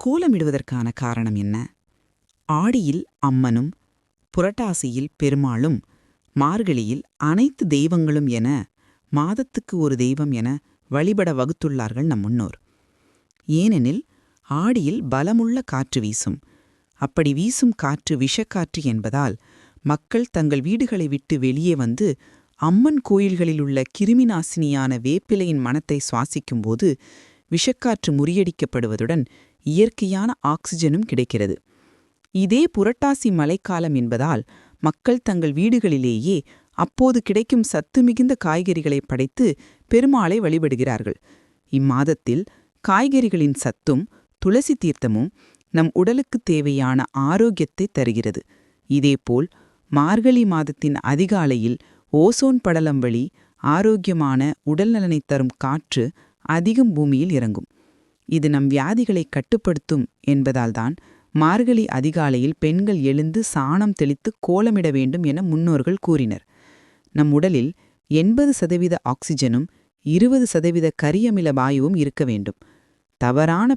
கோலமிடுவதற்கான காரணம் என்ன? ஆடியில் அம்மனும், புரட்டாசியில் பெருமாளும், மார்கழியில் அனைத்து தெய்வங்களும் என மாதத்துக்கு ஒரு தெய்வம் என வழிபட வகுத்துள்ளார்கள் நம் முன்னோர். ஏனெனில் ஆடியில் பலமுள்ள காற்று வீசும். அப்படி வீசும் காற்று விஷக்காற்று என்பதால் மக்கள் தங்கள் வீடுகளை விட்டு வெளியே வந்து அம்மன் கோயில்களிலுள்ள கிருமிநாசினியான வேப்பிலையின் மணத்தை சுவாசிக்கும்போது விஷக்காற்று முறியடிக்கப்படுவதுடன் இயற்கையான ஆக்சிஜனும் கிடைக்கிறது. இதே புரட்டாசி மழைக்காலம் என்பதால் மக்கள் தங்கள் வீடுகளிலேயே அப்போது கிடைக்கும் சத்து மிகுந்த காய்கறிகளை படைத்து பெருமாளை வழிபடுகிறார்கள். இம்மாதத்தில் காய்கறிகளின் சத்தும் துளசி தீர்த்தமும் நம் உடலுக்கு தேவையான ஆரோக்கியத்தை தருகிறது. இதேபோல் மார்கழி மாதத்தின் அதிகாலையில் ஓசோன் படலம் வழி ஆரோக்கியமான உடல்நலனை தரும் காற்று அதிகம் பூமியில் இறங்கும். இது நம் வியாதிகளை கட்டுப்படுத்தும் என்பதால்தான் மார்கழி அதிகாலையில் பெண்கள் எழுந்து சாணம் தெளித்து கோலமிட வேண்டும் என முன்னோர்கள் கூறினர். நம் உடலில் 80% ஆக்சிஜனும் 20% கரியமில வாயுவும் இருக்க வேண்டும். தவறான